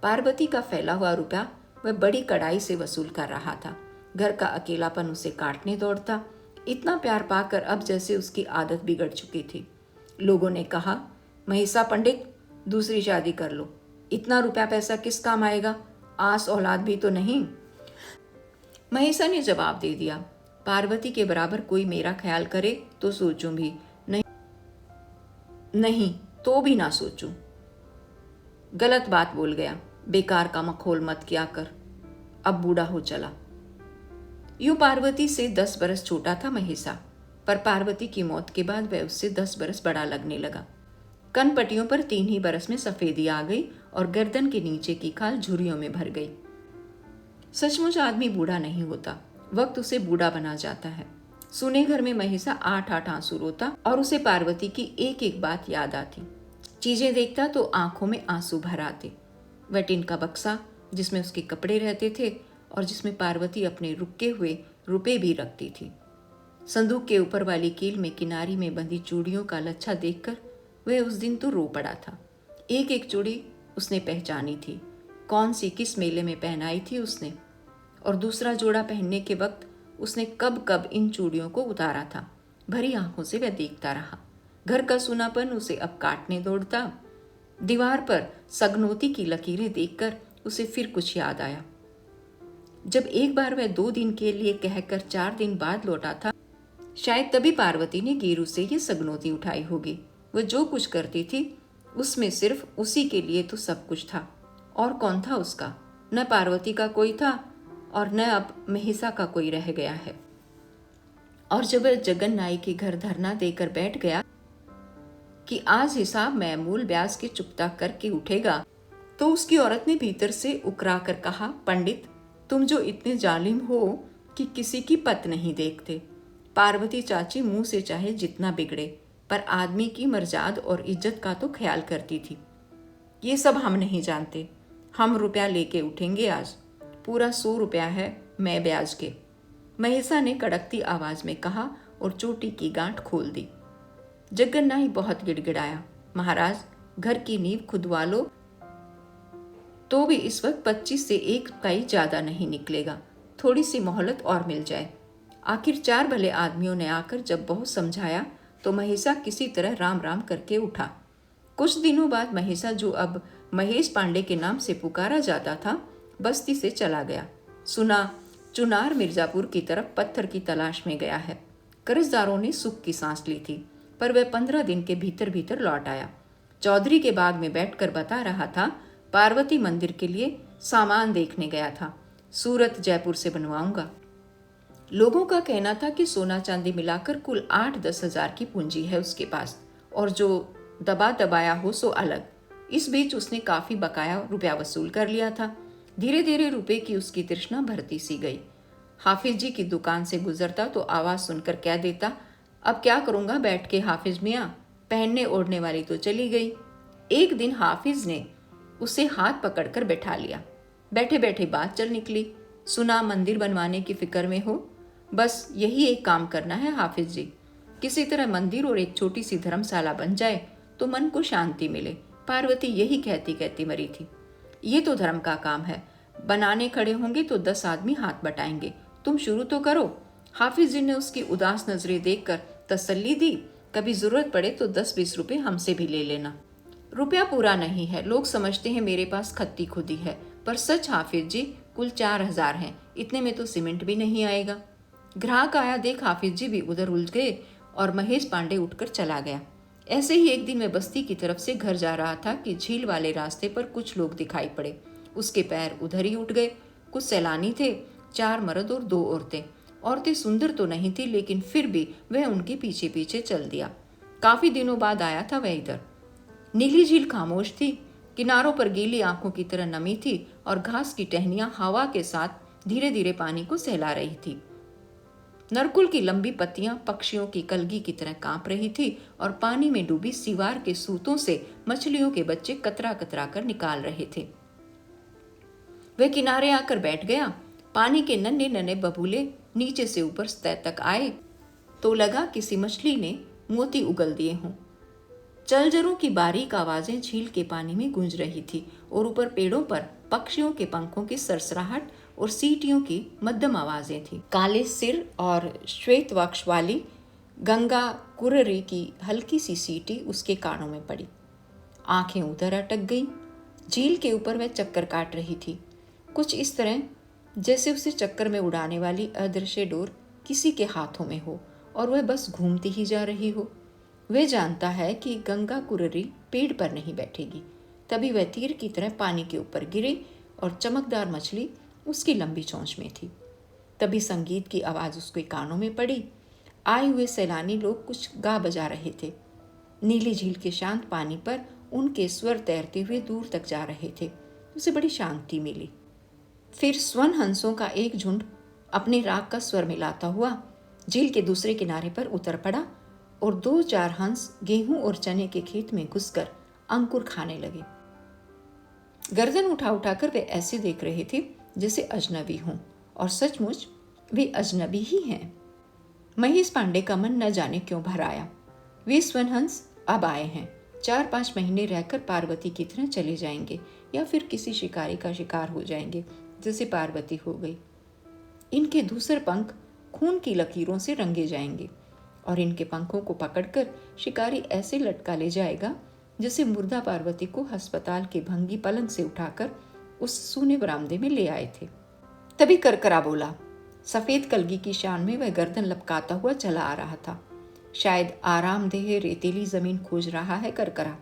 पार्वती का फैला हुआ रुपया वह बड़ी कड़ाई से वसूल कर रहा था। घर का अकेलापन उसे काटने दौड़ता। इतना प्यार पाकर अब जैसे उसकी आदत बिगड़ चुकी थी। लोगों ने कहा, महिषा पंडित, दूसरी शादी कर लो, इतना रुपया पैसा किस काम आएगा, आस औलाद भी तो नहीं। महिषा ने जवाब दे दिया, पार्वती के बराबर कोई मेरा ख्याल करे तो सोचूं भी नहीं, नहीं तो भी ना सोचूं। गलत बात बोल गया, बेकार का मखौल मत किया कर, अब बूढ़ा हो चला। यूं पार्वती से 10 बरस छोटा था महिषा, पर पार्वती की मौत के बाद वह उससे 10 बरस बड़ा लगने लगा। कनपटियों पर 3 ही बरस में सफेदी आ गई और गर्दन के नीचे की खाल झुर्रियों में भर गई। सचमुच आदमी बूढ़ा नहीं होता, वक्त उसे बूढ़ा बना जाता है। सुने घर में महिषा 8-8 आंसू रोता और उसे पार्वती की एक एक बात याद आती। चीजें देखता तो आंखों में आंसू भर आते। वह टिन का बक्सा जिसमें उसके कपड़े रहते थे और जिसमें पार्वती अपने रुके हुए रुपए भी रखती थी। संदूक के ऊपर वाली कील में किनारी में बंधी चूड़ियों का लच्छा देखकर वह उस दिन तो रो पड़ा था। एक एक चूड़ी उसने पहचानी थी, कौन सी किस मेले में पहनाई थी उसने, और दूसरा जोड़ा पहनने के वक्त उसने कब कब इन चूड़ियों को उतारा था। भरी आंखों से वह देखता रहा। घर का सूनापन उसे अब काटने दौड़ता। दीवार पर सगनोती की लकीरें देखकर उसे फिर कुछ याद आया। जब एक बार वह 2 दिन के लिए कहकर 4 दिन बाद लौटा था, शायद तभी पार्वती ने गीरू से ये सगनोती उठाई होगी। वह जो कुछ करती थी उसमें सिर्फ उसी के लिए तो सब कुछ था, और कौन था उसका? न पार्वती का कोई था और न अब महिषा का कोई रह गया है। और जब वह जगन नाई के घर धरना देकर बैठ गया कि आज हिसाब मैमूल ब्याज के चुकता करके उठेगा, तो उसकी औरत ने भीतर से उकरा कर कहा, पंडित, तुम जो इतने जालिम हो कि किसी की पत नहीं देखते। पार्वती चाची मुंह से चाहे जितना बिगड़े, पर आदमी की मर्जाद और इज्जत का तो ख्याल करती थी। ये सब हम नहीं जानते। हम रुपया लेके उठेंगे आज, पूरा 100 रुपया है, मैं ब्याज के। महिषा ने कड़कती आवाज में कहा और चोटी की गांठ खोल दी। जगन नाई बहुत गिड़गिड़ाया, महाराज, घर की नींव खुदवा लो तो भी इस वक्त 25 से 1 काई ज्यादा नहीं निकलेगा, थोड़ी सी मोहलत और मिल जाए। आखिर 4 भले आदमियों ने आकर जब बहुत समझाया तो महिषा किसी तरह राम राम करके उठा। कुछ दिनों बाद महिषा, जो अब महेश पांडे के नाम से पुकारा जाता था, बस्ती से चला गया। सुना चुनार मिर्जापुर की तरफ पत्थर की तलाश में गया है। कर्जदारों ने सुख की सांस ली थी, पर वह 15 दिन के भीतर भीतर लौट आया। चौधरी के बाग में बैठकर बता रहा था, पार्वती मंदिर के लिए सामान देखने गया था, सूरत जयपुर से बनवाऊंगा। लोगों का कहना था कि सोना चांदी मिलाकर कुल 8-10 हजार की पूंजी है उसके पास, और जो दबा दबाया हो सो अलग। इस बीच उसने काफी बकाया रुपया वसूल कर लिया था। धीरे धीरे रुपए की उसकी तृष्णा भरती सी गई। हाफिज जी की दुकान से गुजरता तो आवाज़ सुनकर कह देता, अब क्या करूँगा बैठ के हाफिज मियाँ, पहनने ओढ़ने वाली तो चली गई। एक दिन हाफिज ने उसे हाथ पकड़कर बैठा लिया। बैठे बैठे बात चल निकली। सुना मंदिर बनवाने की फिक्र में हो, बस यही एक काम करना है हाफिज जी, किसी तरह मंदिर और एक छोटी सी धर्मशाला बन जाए तो मन को शांति मिले। पार्वती यही कहती कहती मरी थी। ये तो धर्म का काम है, बनाने खड़े होंगे तो 10 आदमी हाथ बटाएंगे, तुम शुरू तो करो। हाफिज जी ने उसकी उदास नजरें देखकर तसल्ली दी, कभी जरूरत पड़े तो 10-20 रुपए हमसे भी ले लेना। रुपया पूरा नहीं है, लोग समझते हैं मेरे पास खत्ती खुदी है, पर सच हाफिज जी कुल 4000 हैं, इतने में तो सीमेंट भी नहीं आएगा। ग्राहक आया देख हाफिज जी भी उधर उलझ गए और महेश पांडे उठकर चला गया। ऐसे ही एक दिन मैं बस्ती की तरफ से घर जा रहा था कि झील वाले रास्ते पर कुछ लोग दिखाई पड़े। उसके पैर उधर ही उठ गए। कुछ सैलानी थे, 4 मर्द और 2 औरतें। औरतें सुंदर तो नहीं थी, लेकिन फिर भी वह उनके पीछे पीछे चल दिया। काफी दिनों बाद आया था वह इधर। नीली झील खामोश थी, किनारों पर गीली आंखों की तरह नमी थी और घास की टहनियां हवा के साथ धीरे धीरे पानी को सहला रही थी। नरकुल की लंबी पत्तियां पक्षियों की कलगी की तरह कांप रही थी और पानी में डूबी सिवार के सूतों से मछलियों के बच्चे कतरा कतरा कर निकाल रहे थे। वह किनारे आकर बैठ गया। पानी के नन्हे नन्हे बबूले नीचे से ऊपर सतह तक आए तो लगा किसी मछली ने मोती उगल दिए हों। चलजरों की बारीक आवाजें झील के पानी में गूंज रही थी और ऊपर पेड़ों पर पक्षियों के पंखों की सरसराहट और सीटियों की मध्यम आवाजें थी। काले सिर और श्वेत वक्ष वाली गंगा कुररी की हल्की सी सीटी उसके कानों में पड़ी। आंखें उधर अटक गईं। झील के ऊपर वह चक्कर काट रही थी, कुछ इस तरह जैसे उसे चक्कर में उड़ाने वाली अदृश्य डोर किसी के हाथों में हो और वह बस घूमती ही जा रही हो। वह जानता है कि गंगा कुररी पेड़ पर नहीं बैठेगी। तभी वह तीर की तरह पानी के ऊपर गिरे और चमकदार मछली उसकी लंबी चोंच में थी। तभी संगीत की आवाज़ उसके कानों में पड़ी। आए हुए सैलानी लोग कुछ गा बजा रहे थे। नीली झील के शांत पानी पर उनके स्वर तैरते हुए दूर तक जा रहे थे। उसे बड़ी शांति मिली। फिर स्वर्ण हंसों का एक झुंड अपने राग का स्वर मिलाता हुआ झील के दूसरे किनारे पर उतर पड़ा और 2-4 हंस गेहूं और चने के खेत में घुसकर अंकुर खाने लगे। गर्दन उठा उठाकर वे ऐसे देख रहे थे जैसे अजनबी हों, और सचमुच वे अजनबी ही हैं। महेश पांडे का मन न जाने क्यों भर आया। वे स्वनहंस अब आए हैं, 4-5 महीने रहकर पार्वती की तरह चले जाएंगे या फिर किसी शिकारी का शिकार हो जाएंगे जैसे पार्वती हो गई। इनके धूसर पंख खून की लकीरों से रंगे जाएंगे और इनके पंखों को पकड़कर शिकारी ऐसे लटका ले जाएगा जैसे मुर्दा पार्वती को अस्पताल के भंगी पलंग से उठाकर उस सूने बरामदे में ले आए थे। तभी करकरा बोला। सफेद कलगी की शान में वह गर्दन लपकाता हुआ चला आ रहा था। शायद आरामदेह रेतीली जमीन खोज रहा है करकरा।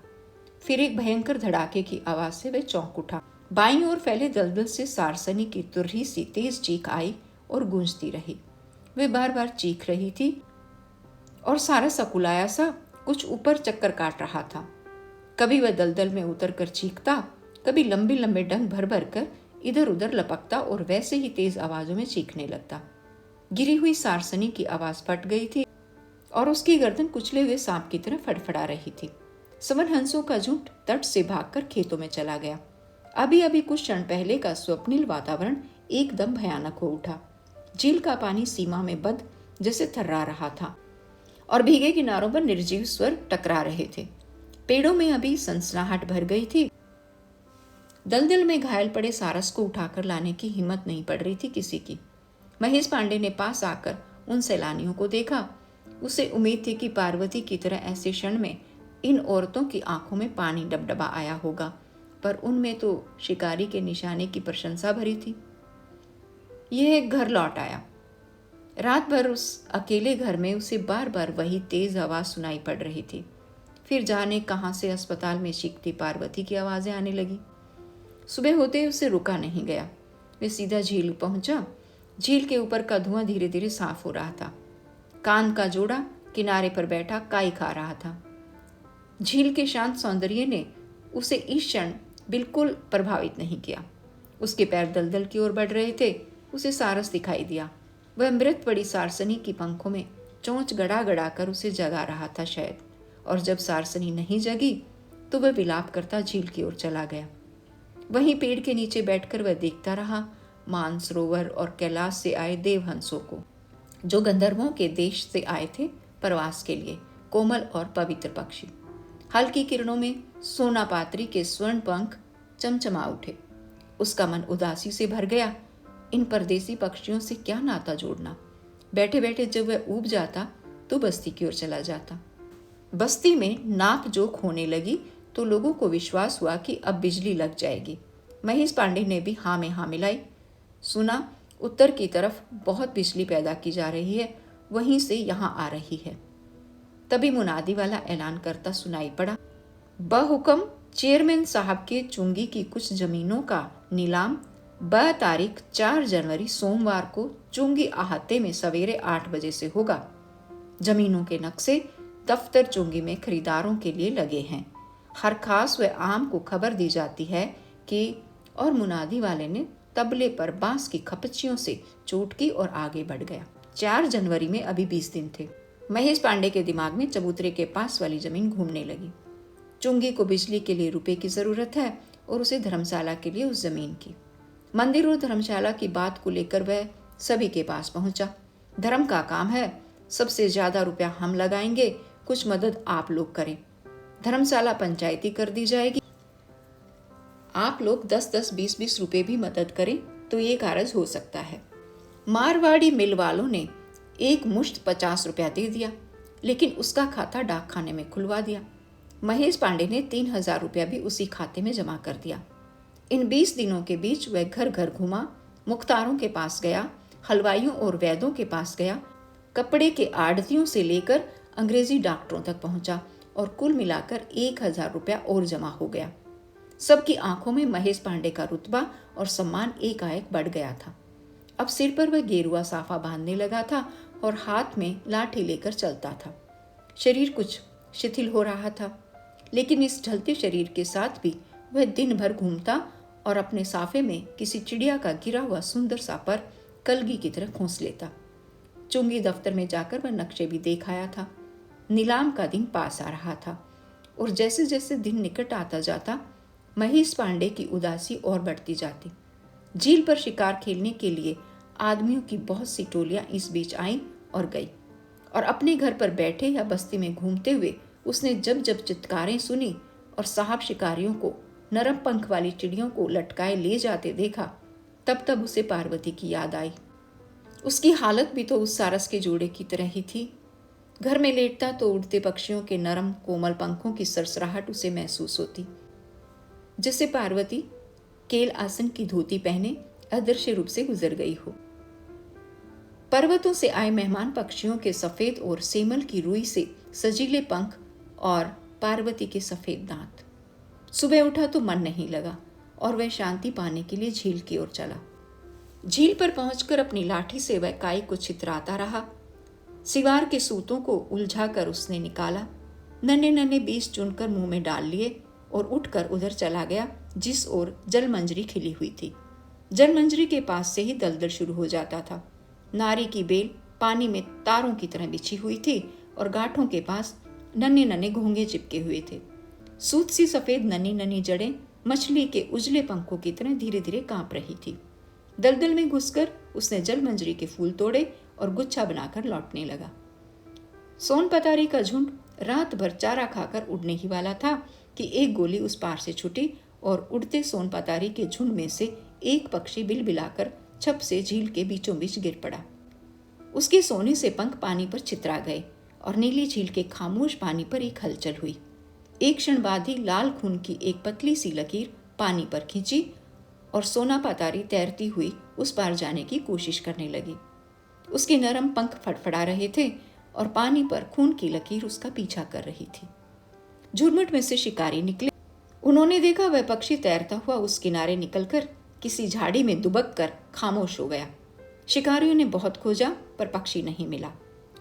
फिर एक भयंकर धड़ाके की आवाज से वह चौंक उठा। बाईं ओर फैले दलदल से सारसनी की तुरही सी तेज चीख आई और गूंजती रही। वह बार बार चीख रही थी और सारा सकुलाया सा कुछ ऊपर चक्कर काट रहा था। कभी वह दलदल में उतरकर चीखता, कभी लंबे लंबे डंक भर भर कर इधर उधर लपकता और वैसे ही तेज आवाजों में चीखने लगता। गिरी हुई सारसनी की आवाज फट गई थी और उसकी गर्दन कुचले हुए सांप की तरह फड़फड़ा रही थी। समर हंसों का झुंड तट से भागकर खेतों में चला गया। अभी अभी कुछ क्षण पहले का स्वप्निल वातावरण एकदम भयानक हो उठा। झील का पानी सीमा में बंद जैसे थर्रा रहा था और भीगे किनारों पर निर्जीव स्वर टकरा रहे थे। पेड़ों में अभी सनसनाहट भर गई थी। दलदल में घायल पड़े सारस को उठाकर लाने की हिम्मत नहीं पड़ रही थी किसी की। महेश पांडे ने पास आकर उन सैलानियों को देखा। उसे उम्मीद थी कि पार्वती की तरह ऐसे क्षण में इन औरतों की आंखों में पानी डबडबा आया होगा, पर उनमें तो शिकारी के निशाने की प्रशंसा भरी थी। यह एक घर लौट आया। रात भर उस अकेले घर में उसे बार बार वही तेज आवाज सुनाई पड़ रही थी। फिर जाने कहां से अस्पताल में चीखती पार्वती की आवाजें आने लगी। सुबह होते ही उसे रुका नहीं गया। वे सीधा झील पहुंचा। झील के ऊपर का धुआं धीरे धीरे साफ हो रहा था। कान का जोड़ा किनारे पर बैठा काई खा रहा था। झील के शांत सौंदर्य ने उसे इस क्षण बिल्कुल प्रभावित नहीं किया। उसके पैर दलदल की ओर बढ़ रहे थे। उसे सारस दिखाई दिया। वह मृत पड़ी सारसनी की पंखों में चोंच गड़ा गड़ा कर उसे जगा रहा था शायद, और जब सारसनी नहीं जगी तो वह विलाप करता झील की ओर चला गया। वहीं पेड़ के नीचे बैठकर वह देखता रहा मानसरोवर और कैलाश से आए देवहंसों को, जो गंधर्वों के देश से आए थे प्रवास के लिए, कोमल और पवित्र पक्षी। हल्की किरणों में सोनापात्री के स्वर्ण पंख चमचमा उठे। उसका मन उदासी से भर गया। इन परदेसी पक्षियों से क्या नाता जोड़ना। बैठे बैठे जब वह ऊब जाता तो बस्ती की ओर चला जाता। बस्ती में नाप जोख होने लगी तो लोगों को विश्वास हुआ कि अब बिजली लग जाएगी। महेश पांडे ने भी हाँ में हाँ मिलाई। सुना उत्तर की तरफ बहुत बिजली पैदा की जा रही है, वहीं से यहाँ आ रही है। तभी मुनादी वाला ऐलान करता सुनाई पड़ा, बहुकम चेयरमैन साहब के चुंगी की कुछ जमीनों का नीलाम तारीख 4 जनवरी सोमवार को चुंगी अहाते में सवेरे 8 बजे से होगा। जमीनों के नक्शे दफ्तर चुंगी में खरीदारों के लिए लगे हैं। हर खास व आम को खबर दी जाती है कि, और मुनादी वाले ने तबले पर बांस की खपचियों से चोटकी और आगे बढ़ गया। 4 जनवरी में अभी 20 दिन थे। महेश पांडे के दिमाग में चबूतरे के पास वाली जमीन घूमने लगी। चुंगी को बिजली के लिए रुपए की जरूरत है और उसे धर्मशाला के लिए उस जमीन की। मंदिर और धर्मशाला की बात को लेकर वह सभी के पास पहुंचा। धर्म का काम है, सबसे ज्यादा रुपया हम लगाएंगे, कुछ मदद आप लोग करें। धर्मशाला पंचायती कर दी जाएगी। आप लोग 10-10, 20-20 रुपए भी मदद करें तो ये कारज हो सकता है। मारवाड़ी मिल वालों ने एक मुश्त 50 रुपया दे दिया, लेकिन उसका खाता डाक खाने में खुलवा दिया। महेश पांडे ने 3000 रुपया भी उसी खाते में जमा कर दिया। इन 20 दिनों के बीच वह घर घर घुमा, मुख्तारों के पास गया, हलवाइयों और वैद्यों के पास गया, कपड़े के आढ़तियों से लेकर अंग्रेजी डॉक्टरों तक पहुंचा और कुल मिलाकर 1000 रुपया और जमा हो गया। सबकी आंखों में महेश पांडे का रुतबा और सम्मान एकाएक बढ़ गया था। अब सिर पर वह गेरुआ साफा बांधने लगा था और हाथ में लाठी लेकर चलता था। शरीर कुछ शिथिल हो रहा था, लेकिन इस ढलते शरीर के साथ भी वह दिन भर घूमता और अपने साफे में किसी चिड़िया का गिरा हुआ सुंदर सा पर कलगी की तरह खोस लेता। चुंगी दफ्तर में जाकर वह नक्शे भी देख आया था। नीलाम का दिन पास आ रहा था और जैसे जैसे दिन निकट आता जाता महेश पांडे की उदासी और बढ़ती जाती। झील पर शिकार खेलने के लिए आदमियों की बहुत सी टोलियां इस बीच आईं और गई, और अपने घर पर बैठे या बस्ती में घूमते हुए उसने जब जब चित्कारें सुनी और साहब शिकारियों को, नरम पंख वाली चिड़ियों को लटकाए ले जाते देखा, तब तब उसे पार्वती की याद आई। उसकी हालत भी तो उस सारस के जोड़े की तरह ही थी। घर में लेटता तो उड़ते पक्षियों के नरम कोमल पंखों की सरसराहट उसे महसूस होती, जैसे पार्वती केल आसन की धोती पहने अदृश्य रूप से गुजर गई हो। पर्वतों से आए मेहमान पक्षियों के सफेद और सेमल की रुई से सजीले पंख और पार्वती के सफेद दांत। सुबह उठा तो मन नहीं लगा और वह शांति पाने के लिए झील की ओर चला। झील पर पहुंचकर अपनी लाठी से वह काई को छितराता रहा। सिवार के सूतों को उलझाकर उसने निकाला, नन्हे नन्हे बीज चुनकर मुंह में डाल लिए और उठकर उधर चला गया जिस ओर जलमंजरी खिली हुई थी। जलमंजरी के पास से ही दलदल शुरू हो जाता था। नारी की बेल पानी में तारों की तरह बिछी हुई थी और गांठों के पास नन्हे नन्हे घोंगे चिपके हुए थे। सूत सी सफेद नन्ही नन्ही जड़ें मछली के उजले पंखों की तरह धीरे धीरे कांप रही थी। दलदल में घुसकर उसने जलमंजरी के फूल तोड़े और गुच्छा बनाकर लौटने लगा। सोन पतारी का झुंड रात भर चारा खाकर उड़ने ही वाला था कि एक गोली उस पार से छूटी और उड़ते सोन पतारी के झुंड में से एक पक्षी बिलबिलाकर छप से झील के बीचों बीच गिर पड़ा। उसके सोने से पंख पानी पर छितरा गए और नीली झील के खामोश पानी पर एक हलचल हुई। एक क्षण बाद ही लाल खून की एक पतली सी लकीर पानी पर खींची और सोना पतारी तैरती हुई उस पार जाने की कोशिश करने लगी। उसके नरम पंख फड़फड़ा रहे थे और पानी पर खून की लकीर उसका पीछा कर रही थी। झुरमुट में से शिकारी निकले। उन्होंने देखा वह पक्षी तैरता हुआ उस किनारे निकलकर किसी झाड़ी में दुबक कर खामोश हो गया। शिकारियों ने बहुत खोजा पर पक्षी नहीं मिला।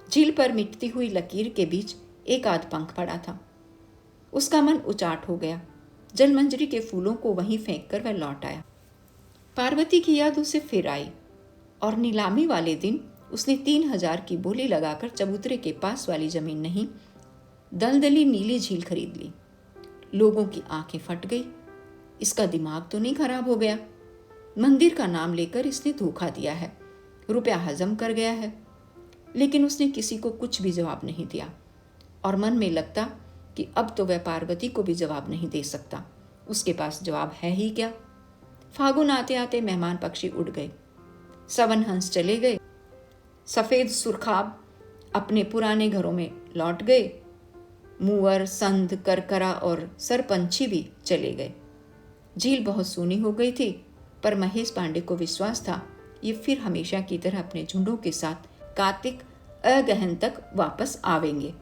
झील पर मिटती हुई लकीर के बीच एक आध पंख पड़ा था। उसका मन उचाट हो गया। जलमंजरी के फूलों को वहीं फेंक कर वह लौट आया। पार्वती की याद उसे फिर आई और नीलामी वाले दिन उसने 3,000 की बोली लगाकर चबूतरे के पास वाली जमीन नहीं, दलदली नीली झील खरीद ली। लोगों की आंखें फट गई। इसका दिमाग तो नहीं खराब हो गया? मंदिर का नाम लेकर इसने धोखा दिया है, रुपया हजम कर गया है। लेकिन उसने किसी को कुछ भी जवाब नहीं दिया और मन में लगता कि अब तो वह पार्वती को भी जवाब नहीं दे सकता। उसके पास जवाब है ही क्या? फागुन आते आते मेहमान पक्षी उड़ गए, सवन हंस चले गए, सफेद सुरखाब अपने पुराने घरों में लौट गए, मुअर, संध, करकरा और सरपंछी भी चले गए। झील बहुत सूनी हो गई थी, पर महेश पांडे को विश्वास था ये फिर हमेशा की तरह अपने झुंडों के साथ कार्तिक अगहन तक वापस आवेंगे।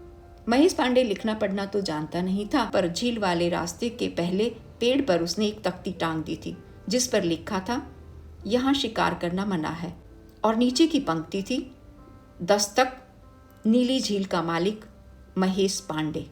महेश पांडे लिखना पढ़ना तो जानता नहीं था, पर झील वाले रास्ते के पहले पेड़ पर उसने एक तख्ती टांग दी थी जिस पर लिखा था, यहाँ शिकार करना मना है, और नीचे की पंक्ति थी, दस्तक नीली झील का मालिक महेश पांडे।